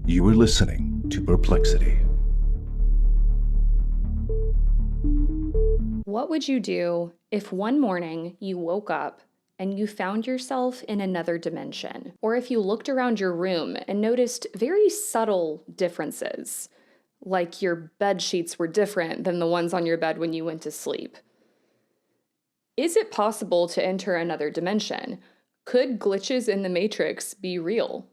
You are listening to Perplexity. What would you do if one morning you woke up and you found yourself in another dimension? Or if you looked around your room and noticed very subtle differences, like your bed sheets were different than the ones on your bed when you went to sleep? Is it possible to enter another dimension? Could glitches in the Matrix be real?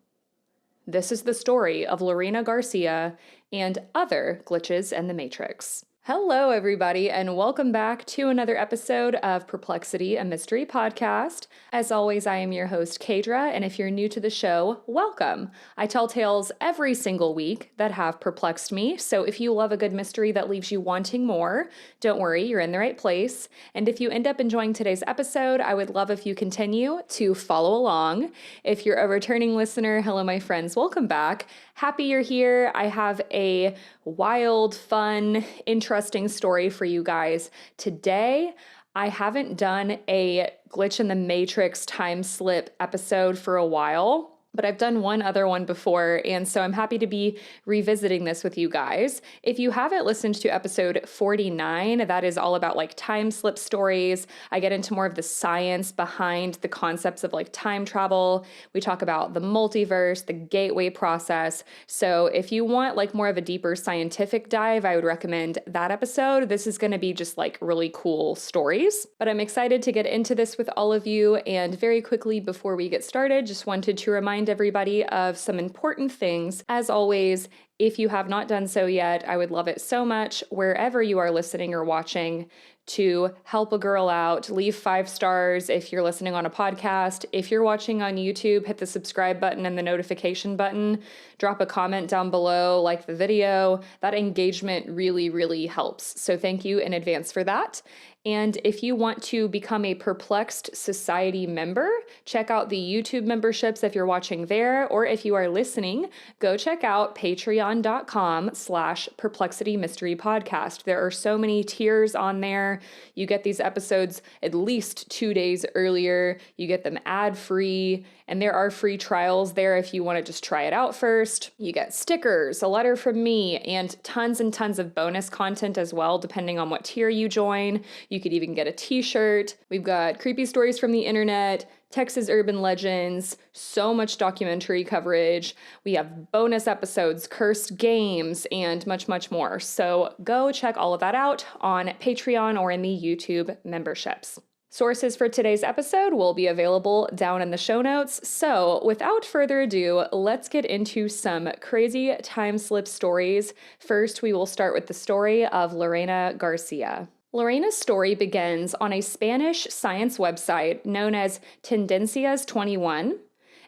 This is the story of Lerina Garcia and other glitches in the Matrix. Hello, everybody, and welcome back to another episode of Perplexity, a mystery podcast. As always, I am your host, Kadra, and if you're new to the show, welcome. I tell tales every single week that have perplexed me, so if you love a good mystery that leaves you wanting more, don't worry, you're in the right place. And if you end up enjoying today's episode, I would love if you continue to follow along. If you're a returning listener, hello, my friends, welcome back. Happy you're here. I have a wild, fun, interesting story for you guys today. I haven't done a Glitch in the Matrix time slip episode for a while, but I've done one other one before, and so I'm happy to be revisiting this with you guys. If you haven't listened to episode 49, that is all about like time slip stories. I get into more of the science behind the concepts of like time travel. We talk about the multiverse, the gateway process. So if you want like more of a deeper scientific dive, I would recommend that episode. This is going to be just like really cool stories, but I'm excited to get into this with all of you. And very quickly before we get started, just wanted to remind everybody of some important things. As always, if you have not done so yet, I would love it so much wherever you are listening or watching to help a girl out. Leave 5 stars if you're listening on a podcast. If you're watching on YouTube, hit the subscribe button and the notification button. Drop a comment down below, like the video. That engagement really, really helps. So thank you in advance for that. And if you want to become a Perplexed Society member, check out the YouTube memberships if you're watching there, or if you are listening, go check out patreon.com/Perplexity Mystery Podcast. There are so many tiers on there. You get these episodes at least 2 days earlier. You get them ad-free, and there are free trials there if you want to just try it out first. You get stickers, a letter from me, and tons of bonus content as well, depending on what tier you join. You could even get a t-shirt. We've got creepy stories from the internet, Texas urban legends, so much documentary coverage. We have bonus episodes, cursed games, and much more. So go check all of that out on Patreon or in the YouTube memberships. Sources for today's episode will be available down in the show notes. So without further ado, let's get into some crazy time slip stories. First, we will start with the story of Lerina Garcia. Lerina's story begins on a Spanish science website known as Tendencias 21.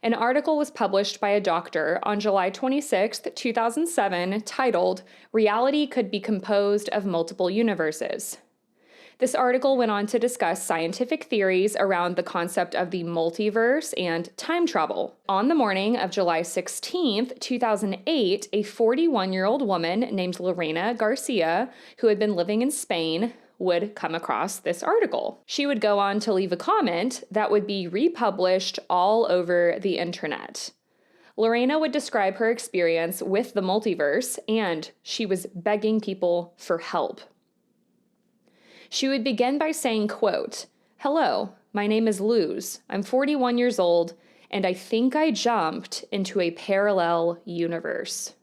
An article was published by a doctor on July 26, 2007, titled, "Reality Could Be Composed of Multiple Universes." This article went on to discuss scientific theories around the concept of the multiverse and time travel. On the morning of July 16, 2008, a 41-year-old woman named Lerina Garcia, who had been living in Spain, would come across this article. She would go on to leave a comment that would be republished all over the internet. Lerina would describe her experience with the multiverse, and she was begging people for help. She would begin by saying, quote, "Hello, my name is Luz. I'm 41 years old, and I think I jumped into a parallel universe.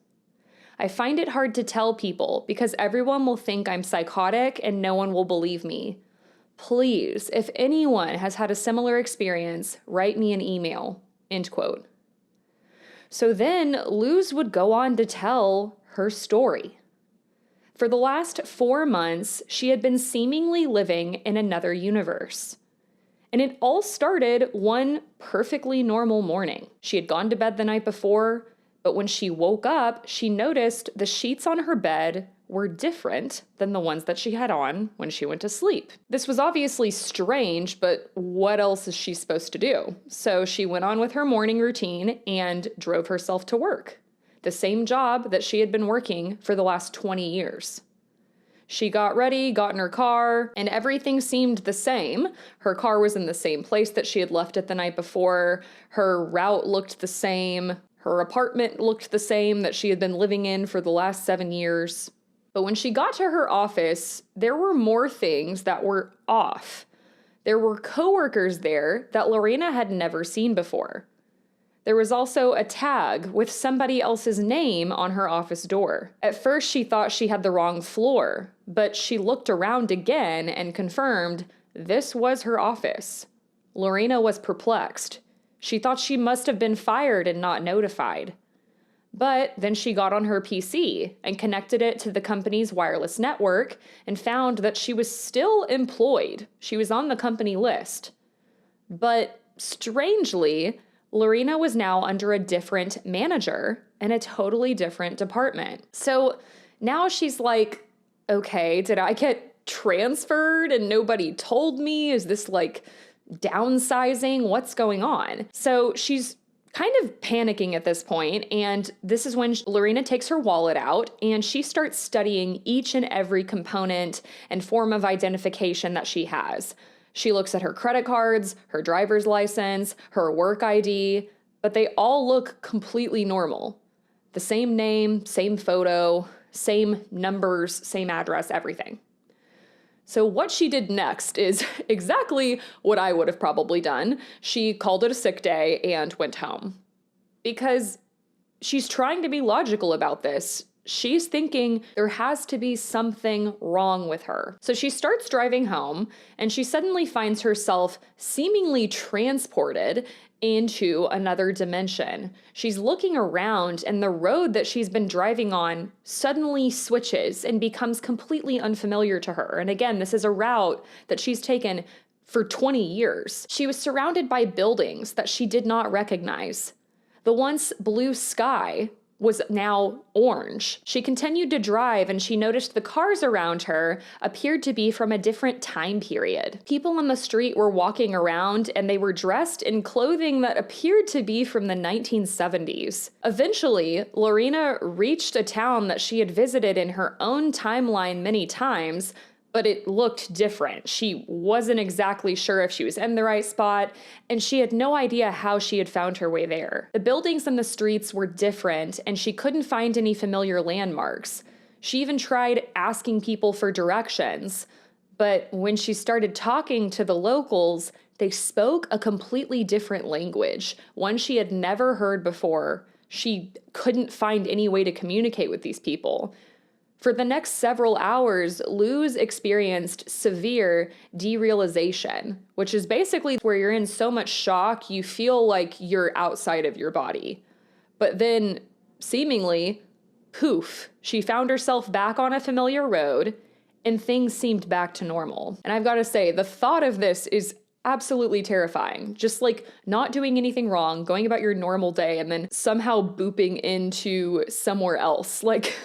I find it hard to tell people because everyone will think I'm psychotic and no one will believe me. Please, if anyone has had a similar experience, write me an email." End quote. So then Luz would go on to tell her story. For the last 4 months, she had been seemingly living in another universe. And it all started one perfectly normal morning. She had gone to bed the night before, but when she woke up, she noticed the sheets on her bed were different than the ones that she had on when she went to sleep. This was obviously strange, but what else is she supposed to do? So she went on with her morning routine and drove herself to work, the same job that she had been working for the last 20 years. She got ready, got in her car, and everything seemed the same. Her car was in the same place that she had left it the night before. Her route looked the same. Her apartment looked the same that she had been living in for the last 7 years. But when she got to her office, there were more things that were off. There were coworkers there that Lerina had never seen before. There was also a tag with somebody else's name on her office door. At first, she thought she had the wrong floor, but she looked around again and confirmed this was her office. Lerina was perplexed. She thought she must have been fired and not notified. But then she got on her PC and connected it to the company's wireless network and found that she was still employed. She was on the company list. But strangely, Lerina was now under a different manager in a totally different department. So now she's like, okay, did I get transferred and nobody told me? Is this like downsizing? What's going on? So she's kind of panicking at this point, and this is when Lerina takes her wallet out and she starts studying each and every component and form of identification that she has. She looks at her credit cards, her driver's license, her work ID, but they all look completely normal. The same name, same photo, same numbers, same address, everything. So what she did next is exactly what I would have probably done. She called it a sick day and went home. Because she's trying to be logical about this. She's thinking there has to be something wrong with her. So she starts driving home, and she suddenly finds herself seemingly transported into another dimension. She's looking around, and the road that she's been driving on suddenly switches and becomes completely unfamiliar to her. And again, this is a route that she's taken for 20 years. She was surrounded by buildings that she did not recognize. The once blue sky was now orange. She continued to drive, and she noticed the cars around her appeared to be from a different time period. People on the street were walking around, and they were dressed in clothing that appeared to be from the 1970s. Eventually, Lerina reached a town that she had visited in her own timeline many times, but it looked different. She wasn't exactly sure if she was in the right spot, and she had no idea how she had found her way there. The buildings and the streets were different, and she couldn't find any familiar landmarks. She even tried asking people for directions, but when she started talking to the locals, they spoke a completely different language, one she had never heard before. She couldn't find any way to communicate with these people. For the next several hours, Luz experienced severe derealization, which is basically where you're in so much shock you feel like you're outside of your body. But then, seemingly, poof, she found herself back on a familiar road, and things seemed back to normal. And I've got to say, the thought of this is absolutely terrifying. Just like not doing anything wrong, going about your normal day, and then somehow booping into somewhere else. Like,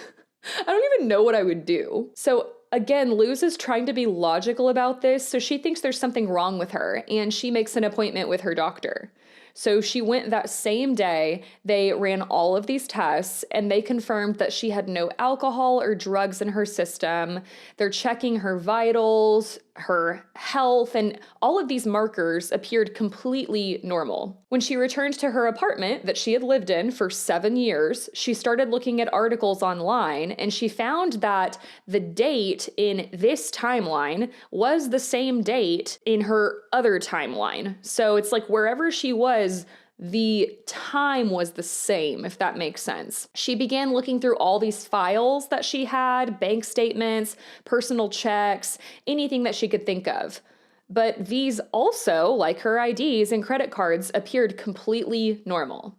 I don't even know what I would do. So again, Luz is trying to be logical about this, so she thinks there's something wrong with her, and she makes an appointment with her doctor. So she went that same day. They ran all of these tests, and they confirmed that she had no alcohol or drugs in her system. They're checking her vitals, her health, and all of these markers appeared completely normal. When she returned to her apartment that she had lived in for 7 years, she started looking at articles online, and she found that the date in this timeline was the same date in her other timeline. So it's like wherever she was, the time was the same, if that makes sense. She began looking through all these files that she had, bank statements, personal checks, anything that she could think of. But these also, like her IDs and credit cards, appeared completely normal.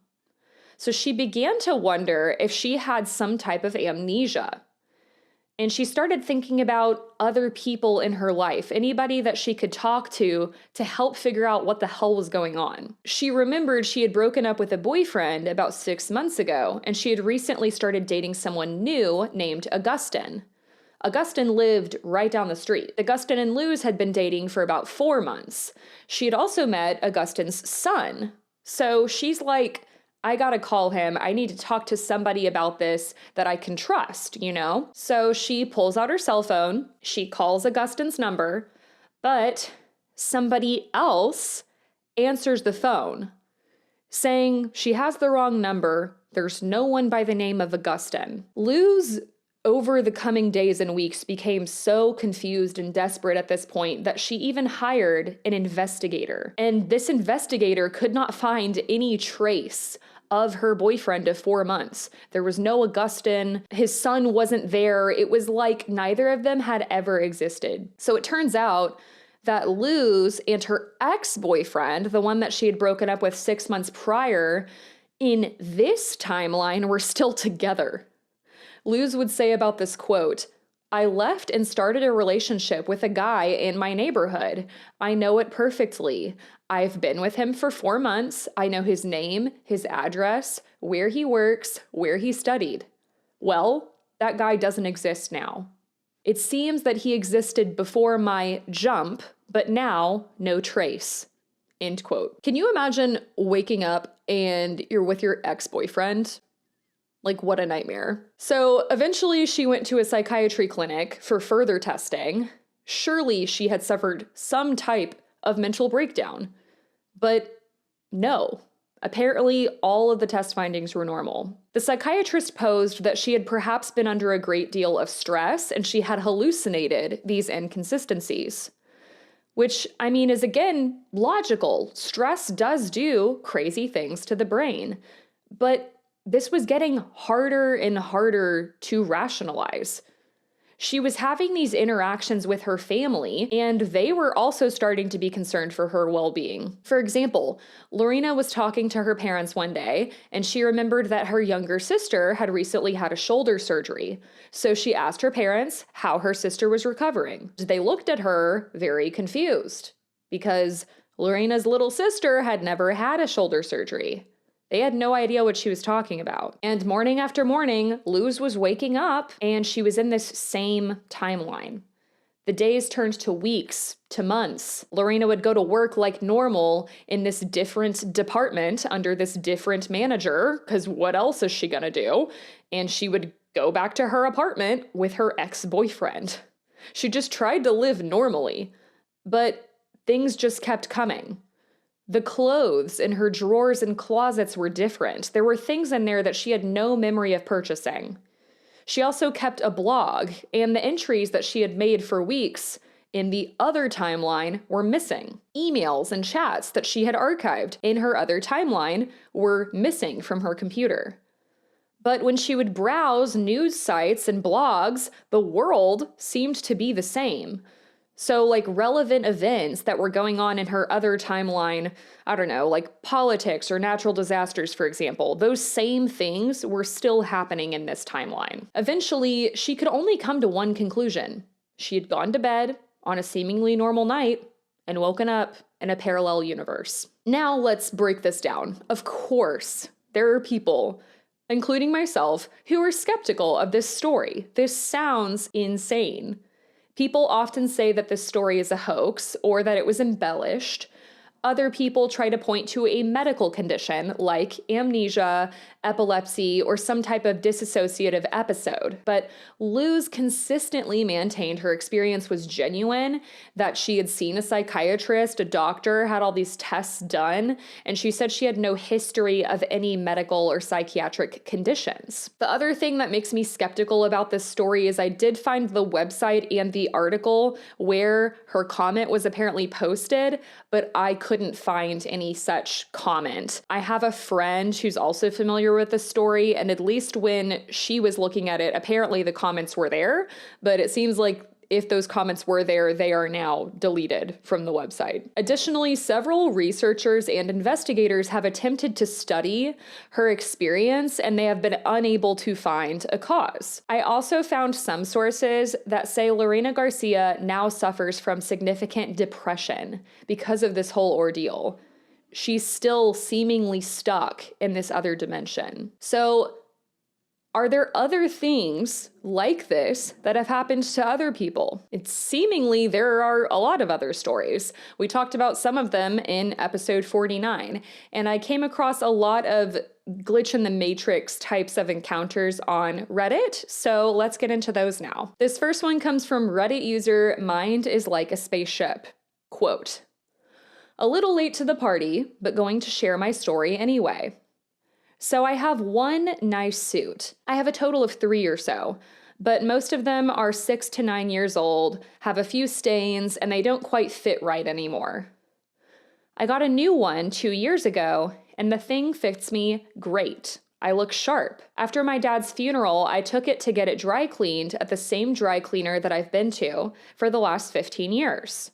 So she began to wonder if she had some type of amnesia. And she started thinking about other people in her life, anybody that she could talk to help figure out what the hell was going on. She remembered she had broken up with a boyfriend about 6 months ago, and she had recently started dating someone new named Augustin. Augustin lived right down the street. Augustin and Luz had been dating for about 4 months. She had also met Augustin's son. So she's like, I gotta call him. I need to talk to somebody about this that I can trust, you know? So she pulls out her cell phone, she calls Augustin's number, but somebody else answers the phone, saying she has the wrong number. There's no one by the name of Augustin. Luz, over the coming days and weeks, became so confused and desperate at this point that she even hired an investigator. And this investigator could not find any trace of her boyfriend of 4 months. There was no Augustin. His son wasn't there. It was like neither of them had ever existed. So it turns out that Luz and her ex-boyfriend, the one that she had broken up with 6 months prior, in this timeline were still together. Luz would say about this quote, "I left and started a relationship with a guy in my neighborhood. I know it perfectly. I've been with him for 4 months. I know his name, his address, where he works, where he studied. Well, that guy doesn't exist now. It seems that he existed before my jump, but now no trace." End quote. Can you imagine waking up and you're with your ex-boyfriend? Like, what a nightmare. So eventually she went to a psychiatry clinic for further testing. Surely she had suffered some type of mental breakdown. But no. Apparently, all of the test findings were normal. The psychiatrist posed that she had perhaps been under a great deal of stress and she had hallucinated these inconsistencies. Which, I mean, is again logical. Stress does do crazy things to the brain. But this was getting harder and harder to rationalize. She was having these interactions with her family, and they were also starting to be concerned for her well-being. For example, Lerina was talking to her parents one day, and she remembered that her younger sister had recently had a shoulder surgery. So she asked her parents how her sister was recovering. They looked at her very confused, because Lerina's little sister had never had a shoulder surgery. They had no idea what she was talking about. And morning after morning, Luz was waking up and she was in this same timeline. The days turned to weeks, to months. Lerina would go to work like normal in this different department under this different manager, because what else is she gonna do? And she would go back to her apartment with her ex-boyfriend. She just tried to live normally, but things just kept coming. The clothes in her drawers and closets were different. There were things in there that she had no memory of purchasing. She also kept a blog, and the entries that she had made for weeks in the other timeline were missing. Emails and chats that she had archived in her other timeline were missing from her computer. But when she would browse news sites and blogs, the world seemed to be the same. So, like, relevant events that were going on in her other timeline, I don't know, like politics or natural disasters, for example, those same things were still happening in this timeline. Eventually, she could only come to one conclusion. She had gone to bed on a seemingly normal night and woken up in a parallel universe. Now, let's break this down. Of course, there are people, including myself, who are skeptical of this story. This sounds insane. People often say that this story is a hoax or that it was embellished. Other people try to point to a medical condition like amnesia, epilepsy, or some type of dissociative episode. But Luz consistently maintained her experience was genuine, that she had seen a psychiatrist, a doctor, had all these tests done, and she said she had no history of any medical or psychiatric conditions. The other thing that makes me skeptical about this story is I did find the website and the article where her comment was apparently posted, but I couldn't find any such comment. I have a friend who's also familiar with the story, and at least when she was looking at it, apparently the comments were there, but it seems like if those comments were there, they are now deleted from the website. Additionally, several researchers and investigators have attempted to study her experience, and they have been unable to find a cause. I also found some sources that say Lerina Garcia now suffers from significant depression because of this whole ordeal. She's still seemingly stuck in this other dimension. So Are there other things like this that have happened to other people? It's seemingly there are a lot of other stories. We talked about some of them in episode 49, and I came across a lot of glitch in the matrix types of encounters on Reddit, so let's get into those now. This first one comes from Reddit user Mind is Like a Spaceship. Quote, "A little late to the party, but going to share my story anyway. So I have one nice suit. I have a total of 3 or so, but most of them are 6 to 9 years old, have a few stains, and they don't quite fit right anymore. I got a new one 2 years ago, and the thing fits me great. I look sharp. After my dad's funeral, I took it to get it dry cleaned at the same dry cleaner that I've been to for the last 15 years.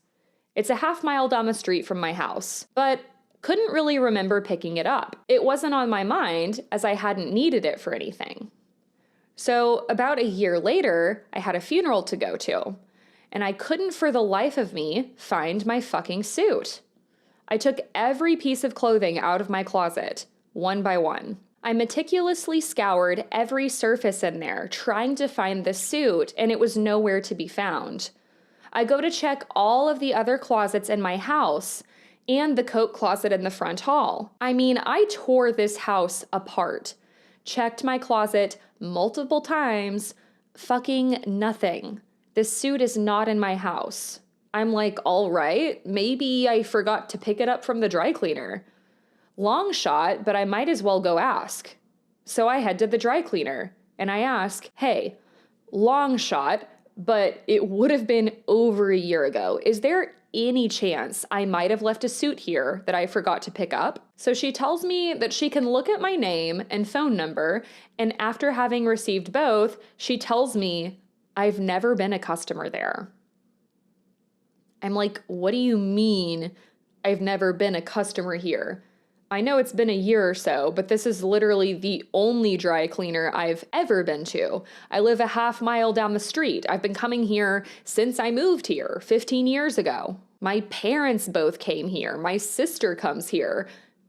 It's a half-mile down the street from my house, but couldn't really remember picking it up. It wasn't on my mind as I hadn't needed it for anything. So about a year later, I had a funeral to go to, and I couldn't for the life of me find my fucking suit. I took every piece of clothing out of my closet, one by one. I meticulously scoured every surface in there, trying to find the suit, and it was nowhere to be found. I go to check all of the other closets in my house, and the coat closet in the front hall. I mean, I tore this house apart. Checked my closet multiple times, fucking nothing. This suit is not in my house. I'm like, all right, maybe I forgot to pick it up from the dry cleaner. Long shot, but I might as well go ask. So I head to the dry cleaner, and I ask, hey, long shot, but it would have been over a year ago. Is there any chance I might have left a suit here that I forgot to pick up? So she tells me that she can look at my name and phone number, and after having received both, she tells me I've never been a customer there. I'm like, what do you mean I've never been a customer here? I know it's been a year or so, but this is literally the only dry cleaner I've ever been to. I live a half-mile down the street. I've been coming here since I moved here 15 years ago. My parents both came here. My sister comes here.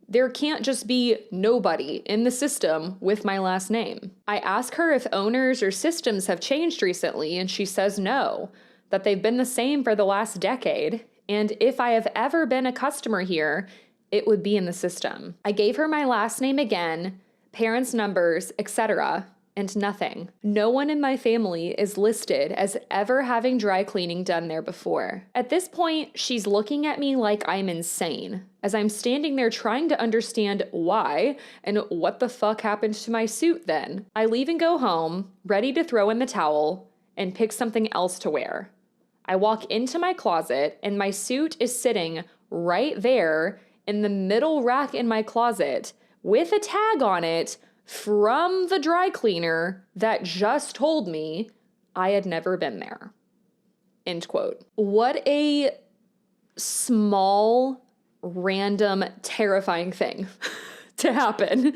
There can't just be nobody in the system with my last name. I ask her if owners or systems have changed recently, and she says no, that they've been the same for the last decade, and if I have ever been a customer here, it would be in the system. I gave her my last name again, parents' numbers, etc., and nothing. No one in my family is listed as ever having dry cleaning done there before. At this point, she's looking at me like I'm insane, as I'm standing there trying to understand why and what the fuck happened to my suit then. I leave and go home, ready to throw in the towel and pick something else to wear. I walk into my closet and my suit is sitting right there in the middle rack in my closet with a tag on it from the dry cleaner that just told me I had never been there. End quote. What a small, random, terrifying thing to happen.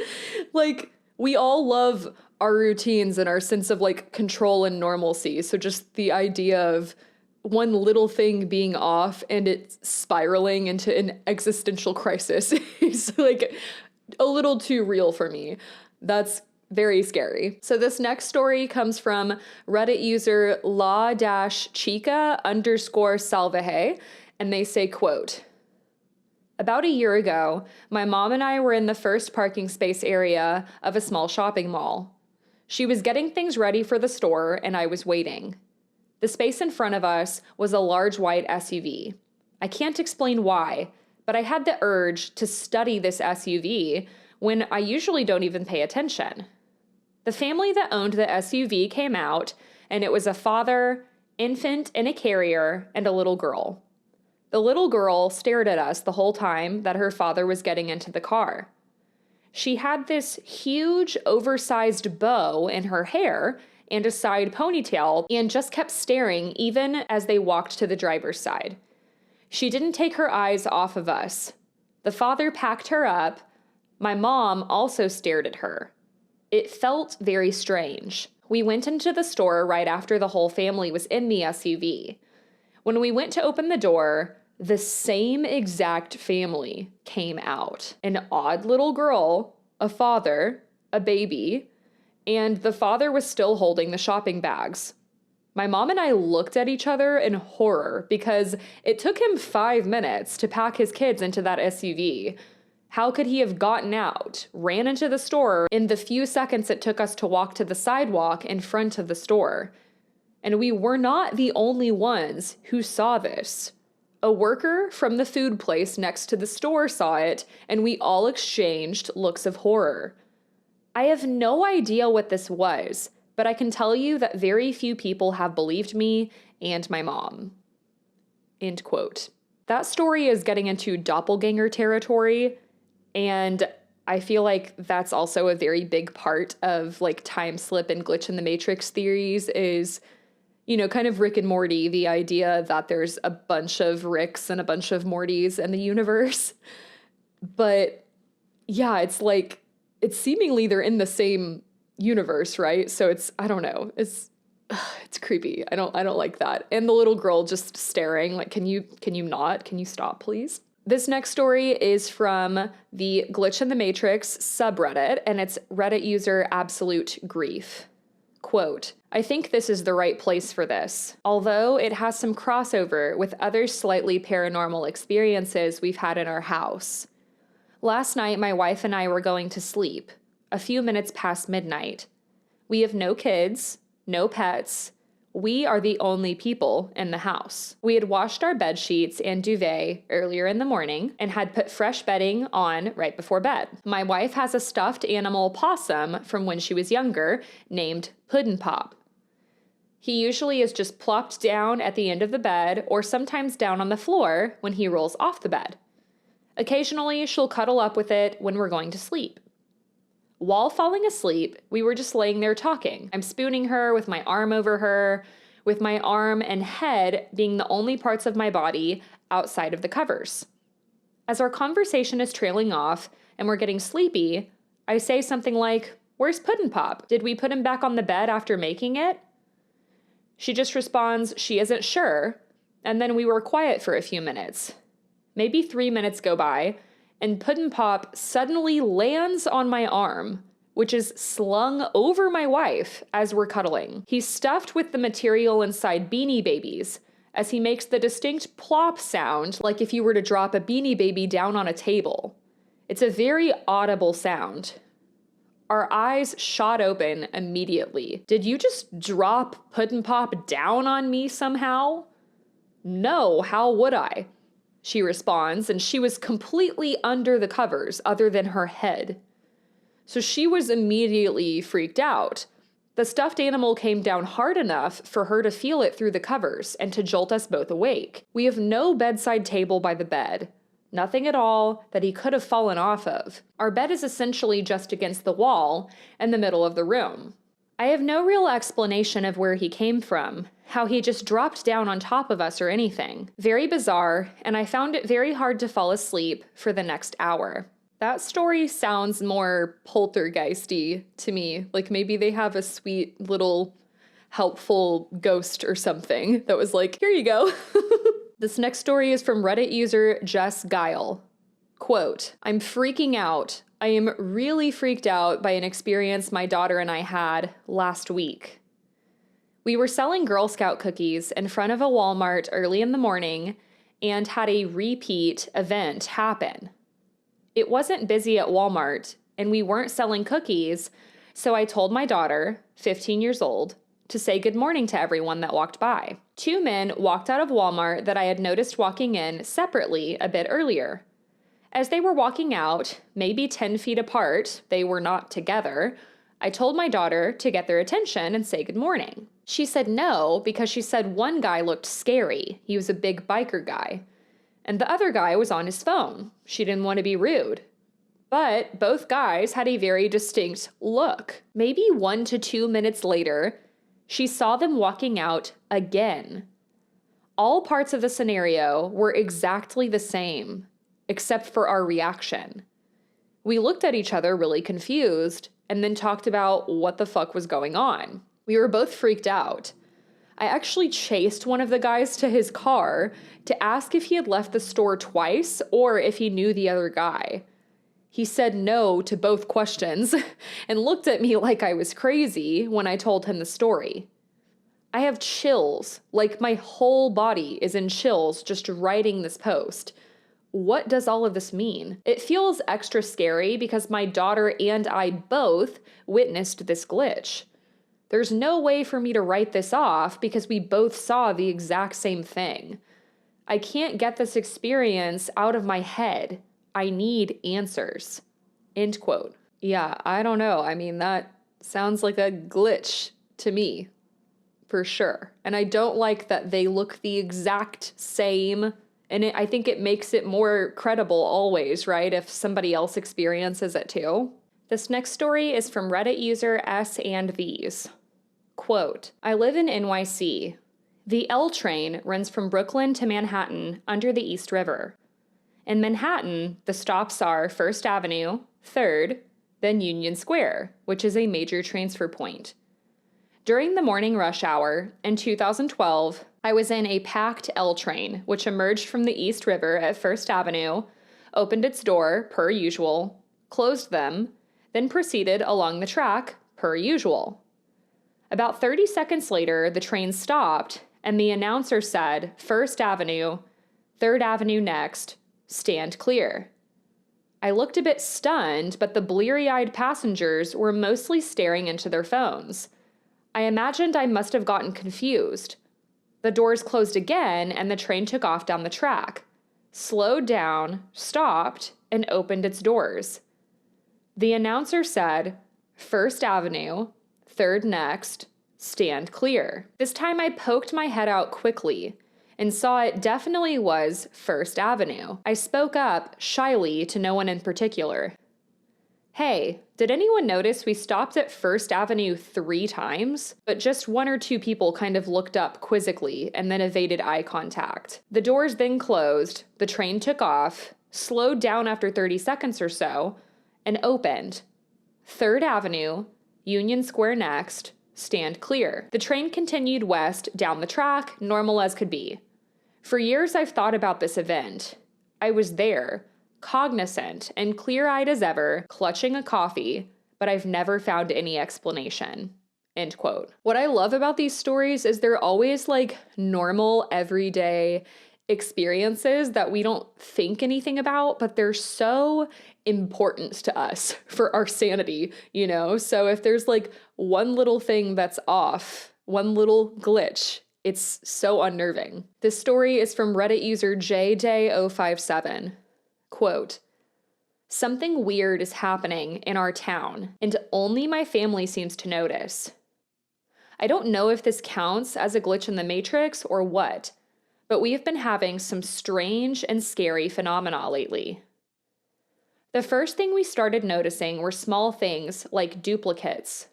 Like, we all love our routines and our sense of like control and normalcy. So just the idea of one little thing being off and it's spiraling into an existential crisis is like a little too real for me. That's very scary. So this next story comes from Reddit user la-chica_salvaje, and they say, quote, "About a year ago, my mom and I were in the first parking space area of a small shopping mall. She was getting things ready for the store and I was waiting. The space in front of us was a large white SUV. I can't explain why, but I had the urge to study this SUV when I usually don't even pay attention. The family that owned the SUV came out, and it was a father, infant in a carrier, and a little girl. The little girl stared at us the whole time that her father was getting into the car. She had this huge, oversized bow in her hair and a side ponytail, and just kept staring even as they walked to the driver's side. She didn't take her eyes off of us. The father packed her up. My mom also stared at her. It felt very strange. We went into the store right after the whole family was in the SUV. When we went to open the door, the same exact family came out. An odd little girl, a father, a baby, and the father was still holding the shopping bags. My mom and I looked at each other in horror because it took him 5 minutes to pack his kids into that SUV. How could he have gotten out, ran into the store in the few seconds it took us to walk to the sidewalk in front of the store? And we were not the only ones who saw this. A worker from the food place next to the store saw it, and we all exchanged looks of horror. I have no idea what this was, but I can tell you that very few people have believed me and my mom. End quote. That story is getting into doppelganger territory, and I feel like that's also a very big part of like time slip and glitch in the matrix theories is, you know, kind of Rick and Morty, the idea that there's a bunch of Ricks and a bunch of Mortys in the universe. But yeah, it's like, it's seemingly they're in the same universe, right? So it's, I don't know, it's creepy. I don't like that. And the little girl just staring, like, can you stop, please? This next story is from the Glitch in the Matrix subreddit, and it's Reddit user Absolute Grief. Quote, I think this is the right place for this, although it has some crossover with other slightly paranormal experiences we've had in our house. Last night, my wife and I were going to sleep, a few minutes past midnight. We have no kids, no pets. We are the only people in the house. We had washed our bed sheets and duvet earlier in the morning and had put fresh bedding on right before bed. My wife has a stuffed animal possum from when she was younger named Puddin' Pop. He usually is just plopped down at the end of the bed or sometimes down on the floor when he rolls off the bed. Occasionally, she'll cuddle up with it when we're going to sleep. While falling asleep, we were just laying there talking. I'm spooning her with my arm over her, with my arm and head being the only parts of my body outside of the covers. As our conversation is trailing off and we're getting sleepy, I say something like, "Where's Puddin' Pop? Did we put him back on the bed after making it?" She just responds she isn't sure, and then we were quiet for a few minutes. Maybe 3 minutes go by, and Puddin' Pop suddenly lands on my arm, which is slung over my wife as we're cuddling. He's stuffed with the material inside Beanie Babies, as he makes the distinct plop sound like if you were to drop a Beanie Baby down on a table. It's a very audible sound. Our eyes shot open immediately. Did you just drop Puddin' Pop down on me somehow? No, how would I? She responds, and she was completely under the covers other than her head. So she was immediately freaked out. The stuffed animal came down hard enough for her to feel it through the covers and to jolt us both awake. We have no bedside table by the bed. Nothing at all that he could have fallen off of. Our bed is essentially just against the wall in the middle of the room. I have no real explanation of where he came from, how he just dropped down on top of us or anything. Very bizarre, and I found it very hard to fall asleep for the next hour. That story sounds more poltergeisty to me. Like maybe they have a sweet little helpful ghost or something that was like, here you go. This next story is from Reddit user Jess Guile. Quote, I'm freaking out. I am really freaked out by an experience my daughter and I had last week. We were selling Girl Scout cookies in front of a Walmart early in the morning and had a repeat event happen. It wasn't busy at Walmart and we weren't selling cookies, so I told my daughter, 15 years old, to say good morning to everyone that walked by. 2 men walked out of Walmart that I had noticed walking in separately a bit earlier. As they were walking out, maybe 10 feet apart, they were not together, I told my daughter to get their attention and say good morning. She said no because she said one guy looked scary. He was a big biker guy. And the other guy was on his phone. She didn't want to be rude. But both guys had a very distinct look. Maybe 1 to 2 minutes later, she saw them walking out again. All parts of the scenario were exactly the same, except for our reaction. We looked at each other really confused and then talked about what the fuck was going on. We were both freaked out. I actually chased one of the guys to his car to ask if he had left the store twice or if he knew the other guy. He said no to both questions and looked at me like I was crazy when I told him the story. I have chills, like my whole body is in chills just writing this post. What does all of this mean? It feels extra scary because my daughter and I both witnessed this glitch. There's no way for me to write this off because we both saw the exact same thing. I can't get this experience out of my head. I need answers. End quote. Yeah, I don't know. I mean, that sounds like a glitch to me, for sure. And I don't like that they look the exact same. And I think it makes it more credible always, right? If somebody else experiences it too. This next story is from Reddit user S and V's. Quote, I live in NYC. The L train runs from Brooklyn to Manhattan under the East River. In Manhattan, the stops are 1st Avenue, 3rd, then Union Square, which is a major transfer point. During the morning rush hour in 2012, I was in a packed L train, which emerged from the East River at 1st Avenue, opened its door, per usual, closed them, then proceeded along the track, per usual. About 30 seconds later, the train stopped, and the announcer said, 1st Avenue, 3rd Avenue next, stand clear. I looked a bit stunned, but the bleary-eyed passengers were mostly staring into their phones. I imagined I must have gotten confused. The doors closed again, and the train took off down the track, slowed down, stopped, and opened its doors. The announcer said, 1st Avenue, 3rd next, stand clear. This time I poked my head out quickly and saw it definitely was 1st Avenue. I spoke up shyly to no one in particular. Hey, did anyone notice we stopped at 1st Avenue 3 times? But just 1 or 2 people kind of looked up quizzically and then evaded eye contact. The doors then closed, the train took off, slowed down after 30 seconds or so, and opened. 3rd Avenue, Union Square next, stand clear. The train continued west down the track, normal as could be. For years I've thought about this event. I was there, cognizant and clear-eyed as ever, clutching a coffee, but I've never found any explanation. End quote. What I love about these stories is they're always like normal, everyday experiences that we don't think anything about, but they're so important to us for our sanity, you know? So if there's like one little thing that's off, one little glitch, it's so unnerving. This story is from Reddit user JDay057. Quote, something weird is happening in our town, and only my family seems to notice. I don't know if this counts as a glitch in the Matrix or what, but we have been having some strange and scary phenomena lately. The first thing we started noticing were small things like duplicates.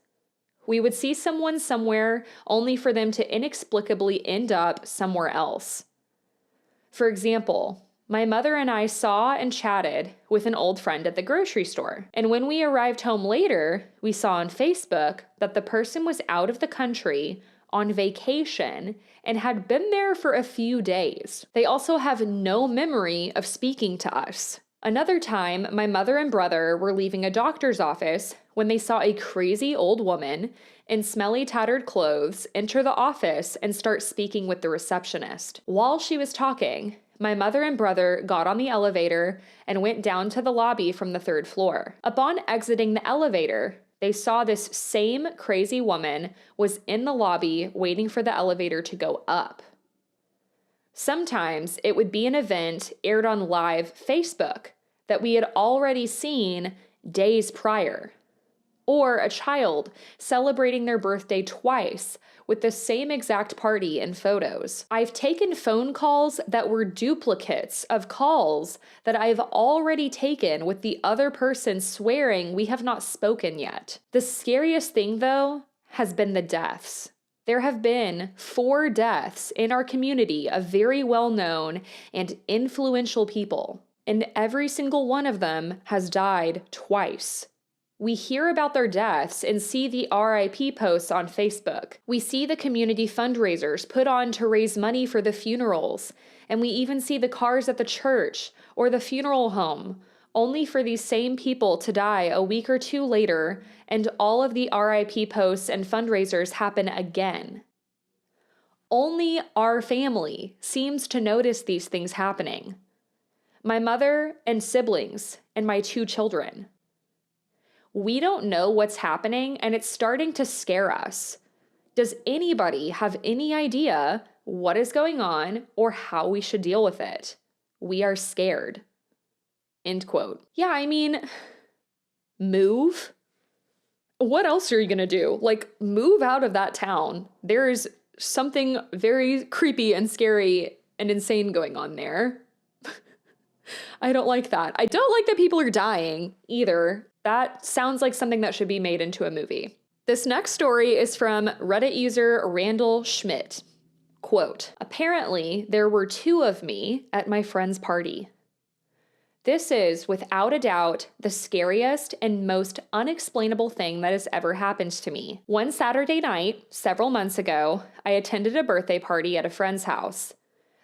We would see someone somewhere only for them to inexplicably end up somewhere else. For example, my mother and I saw and chatted with an old friend at the grocery store, and when we arrived home later, we saw on Facebook that the person was out of the country on vacation and had been there for a few days. They also have no memory of speaking to us. Another time, my mother and brother were leaving a doctor's office when they saw a crazy old woman in smelly, tattered clothes enter the office and start speaking with the receptionist. While she was talking, my mother and brother got on the elevator and went down to the lobby from the 3rd floor. Upon exiting the elevator, they saw this same crazy woman was in the lobby waiting for the elevator to go up. Sometimes it would be an event aired on live Facebook that we had already seen days prior, or a child celebrating their birthday twice with the same exact party and photos. I've taken phone calls that were duplicates of calls that I've already taken with the other person swearing we have not spoken yet. The scariest thing, though, has been the deaths. There have been 4 deaths in our community of very well-known and influential people, and every single one of them has died twice. We hear about their deaths and see the RIP posts on Facebook. We see the community fundraisers put on to raise money for the funerals, and we even see the cars at the church or the funeral home, only for these same people to die a week or two later, and all of the RIP posts and fundraisers happen again. Only our family seems to notice these things happening. My mother and siblings and my 2 children. We don't know what's happening, and it's starting to scare us. Does anybody have any idea what is going on or how we should deal with it? We are scared. End quote. Yeah, I mean, move? What else are you gonna do? Like, move out of that town. There's something very creepy and scary and insane going on there. I don't like that. I don't like that people are dying either. That sounds like something that should be made into a movie. This next story is from Reddit user Randall Schmidt. Quote, apparently there were 2 of me at my friend's party. This is, without a doubt, the scariest and most unexplainable thing that has ever happened to me. One Saturday night, several months ago, I attended a birthday party at a friend's house.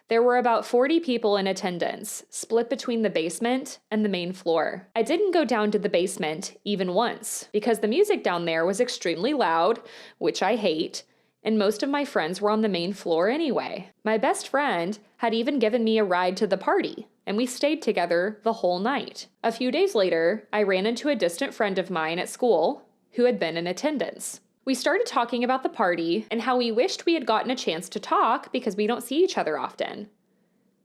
There were about 40 people in attendance, split between the basement and the main floor. I didn't go down to the basement even once, because the music down there was extremely loud, which I hate, and most of my friends were on the main floor anyway. My best friend had even given me a ride to the party, and we stayed together the whole night. A few days later, I ran into a distant friend of mine at school who had been in attendance. We started talking about the party and how we wished we had gotten a chance to talk because we don't see each other often.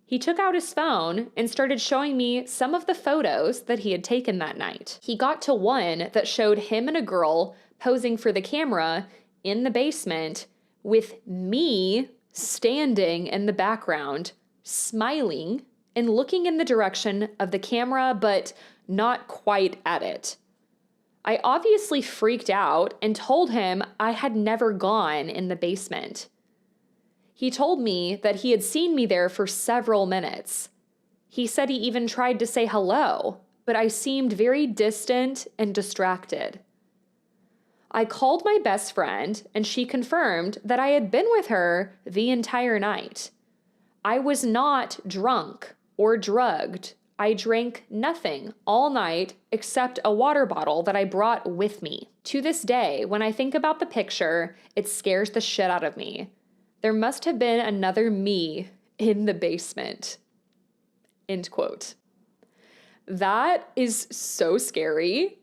He took out his phone and started showing me some of the photos that he had taken that night. He got to one that showed him and a girl posing for the camera in the basement with me standing in the background, smiling and looking in the direction of the camera, but not quite at it. I obviously freaked out and told him I had never gone in the basement. He told me that he had seen me there for several minutes. He said he even tried to say hello, but I seemed very distant and distracted. I called my best friend, and she confirmed that I had been with her the entire night. I was not drunk or drugged. I drank nothing all night except a water bottle that I brought with me. To this day, when I think about the picture, it scares the shit out of me. There must have been another me in the basement. End quote. That is so scary.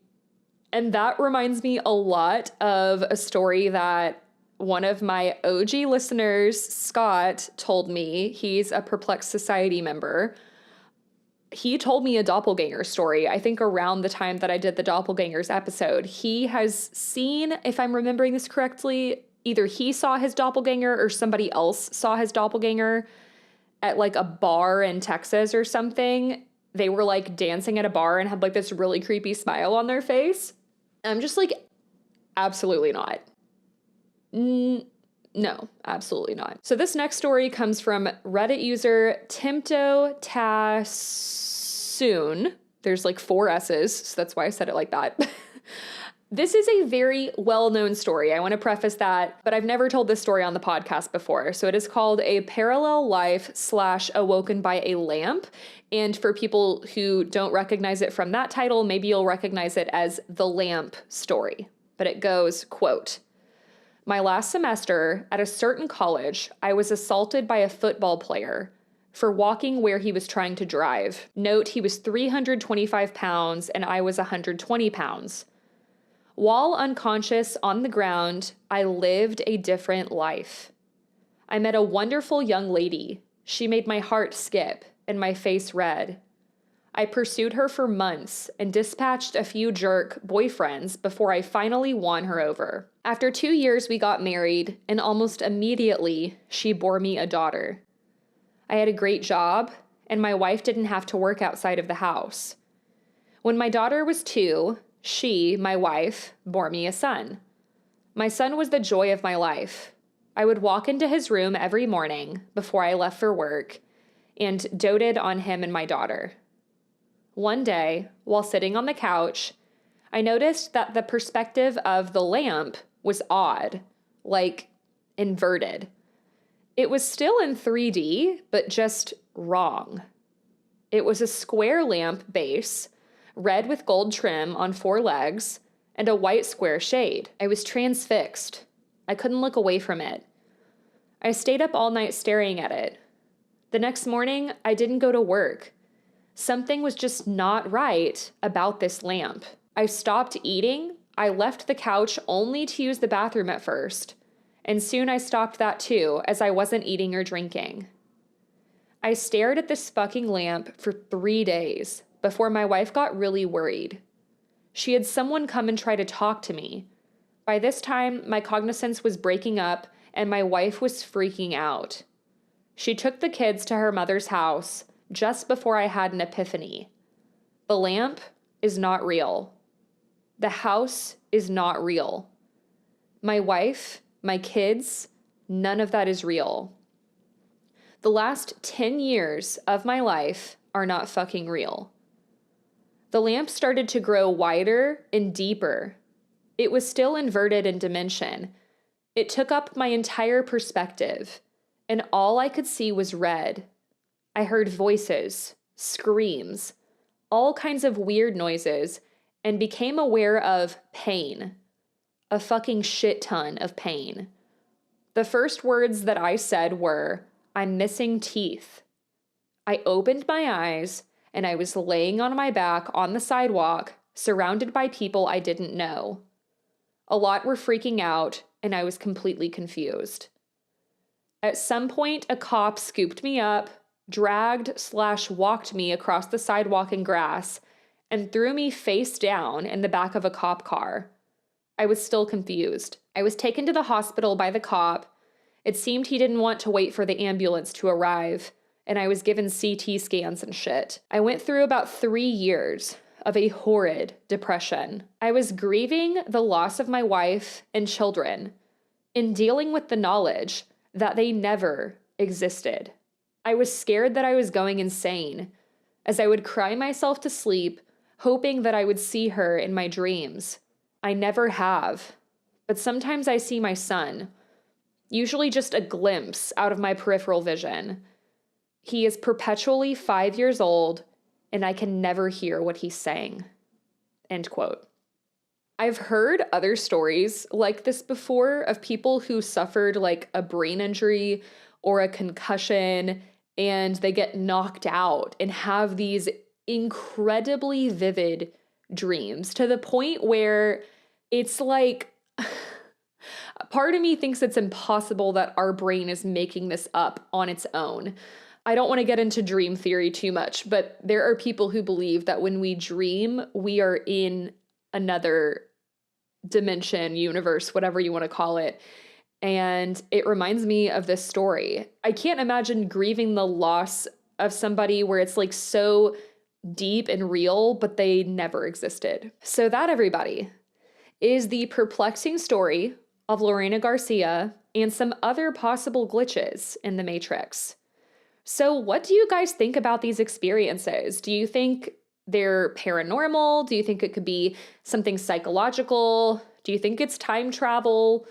And that reminds me a lot of a story that one of my OG listeners, Scott, told me. He's a Perplexed Society member. He told me a doppelganger story, I think around the time that I did the doppelgangers episode. He has seen, if I'm remembering this correctly, either he saw his doppelganger or somebody else saw his doppelganger at like a bar in Texas or something. They were like dancing at a bar and had like this really creepy smile on their face. I'm just like, absolutely not. No, absolutely not. So this next story comes from Reddit user Timto Tassoon. There's like 4 S's, so that's why I said it like that. This is a very well-known story. I want to preface that, but I've never told this story on the podcast before. So it is called A Parallel Life / Awoken by a Lamp. And for people who don't recognize it from that title, maybe you'll recognize it as The Lamp Story. But it goes, quote, my last semester at a certain college, I was assaulted by a football player for walking where he was trying to drive. Note, he was 325 pounds and I was 120 pounds. While unconscious on the ground, I lived a different life. I met a wonderful young lady. She made my heart skip and my face red. I pursued her for months and dispatched a few jerk boyfriends before I finally won her over. After 2 years, we got married, and almost immediately, she bore me a daughter. I had a great job, and my wife didn't have to work outside of the house. When my daughter was 2, she, my wife, bore me a son. My son was the joy of my life. I would walk into his room every morning before I left for work and doted on him and my daughter. One day, while sitting on the couch, I noticed that the perspective of the lamp was odd, like inverted. It was still in 3D, but just wrong. It was a square lamp base, red with gold trim on 4 legs, and a white square shade. I was transfixed. I couldn't look away from it. I stayed up all night staring at it. The next morning, I didn't go to work. Something was just not right about this lamp. I stopped eating. I left the couch only to use the bathroom at first, and soon I stopped that too, as I wasn't eating or drinking. I stared at this fucking lamp for 3 days before my wife got really worried. She had someone come and try to talk to me. By this time, my cognizance was breaking up and my wife was freaking out. She took the kids to her mother's house just before I had an epiphany. The lamp is not real. The house is not real. My wife, my kids, none of that is real. The last 10 years of my life are not fucking real. The lamp started to grow wider and deeper. It was still inverted in dimension. It took up my entire perspective, and all I could see was red. I heard voices, screams, all kinds of weird noises, and became aware of pain. A fucking shit ton of pain. The first words that I said were, "I'm missing teeth." I opened my eyes, and I was laying on my back on the sidewalk, surrounded by people I didn't know. A lot were freaking out, and I was completely confused. At some point, a cop scooped me up, dragged/walked me across the sidewalk and grass, and threw me face down in the back of a cop car. I was still confused. I was taken to the hospital by the cop. It seemed he didn't want to wait for the ambulance to arrive, and I was given CT scans and shit. I went through about 3 years of a horrid depression. I was grieving the loss of my wife and children and dealing with the knowledge that they never existed. I was scared that I was going insane, as I would cry myself to sleep, hoping that I would see her in my dreams. I never have, but sometimes I see my son, usually just a glimpse out of my peripheral vision. He is perpetually 5 years old, and I can never hear what he's saying. End quote. I've heard other stories like this before of people who suffered like a brain injury or a concussion, and they get knocked out and have these incredibly vivid dreams to the point where it's like, part of me thinks it's impossible that our brain is making this up on its own. I don't want to get into dream theory too much, but there are people who believe that when we dream, we are in another dimension, universe, whatever you want to call it. And it reminds me of this story. I can't imagine grieving the loss of somebody where it's like so deep and real, but they never existed. So that, everybody, is the perplexing story of Lerina Garcia and some other possible glitches in the Matrix. So what do you guys think about these experiences? Do you think they're paranormal? Do you think it could be something psychological? Do you think it's time travel?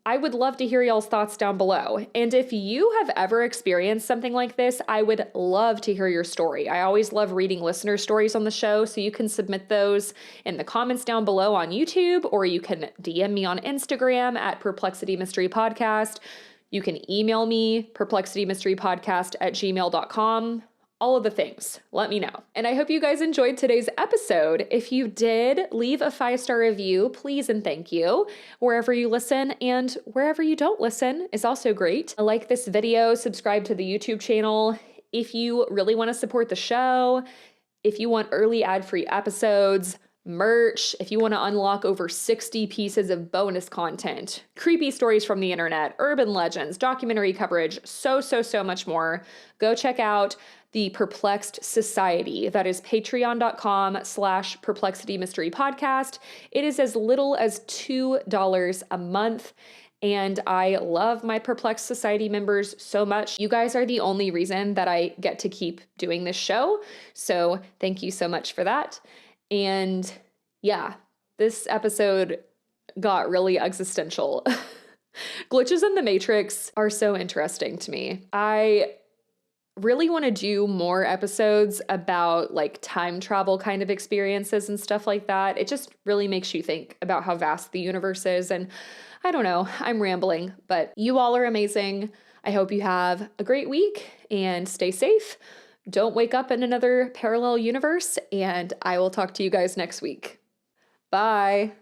I would love to hear y'all's thoughts down below. And if you have ever experienced something like this, I would love to hear your story. I always love reading listener stories on the show, so you can submit those in the comments down below on YouTube, or you can DM me on Instagram at Perplexity Mystery Podcast. You can email me, perplexitymysterypodcast@gmail.com. All of the things. Let me know. And I hope you guys enjoyed today's episode. If you did, leave a 5-star review, please and thank you, wherever you listen, and wherever you don't listen is also great. Like this video, subscribe to the YouTube channel. If you really want to support the show, if you want early ad-free episodes, merch, if you want to unlock over 60 pieces of bonus content, creepy stories from the internet, urban legends, documentary coverage, so much more, go check out the Perplexed Society. That is patreon.com/Perplexity Mystery Podcast. It is as little as $2 a month. And I love my Perplexed Society members so much. You guys are the only reason that I get to keep doing this show. So thank you so much for that. And yeah, this episode got really existential. Glitches in the Matrix are so interesting to me. I really want to do more episodes about like time travel kind of experiences and stuff like that. It just really makes you think about how vast the universe is. And I don't know, I'm rambling, but you all are amazing. I hope you have a great week and stay safe. Don't wake up in another parallel universe, and I will talk to you guys next week. Bye.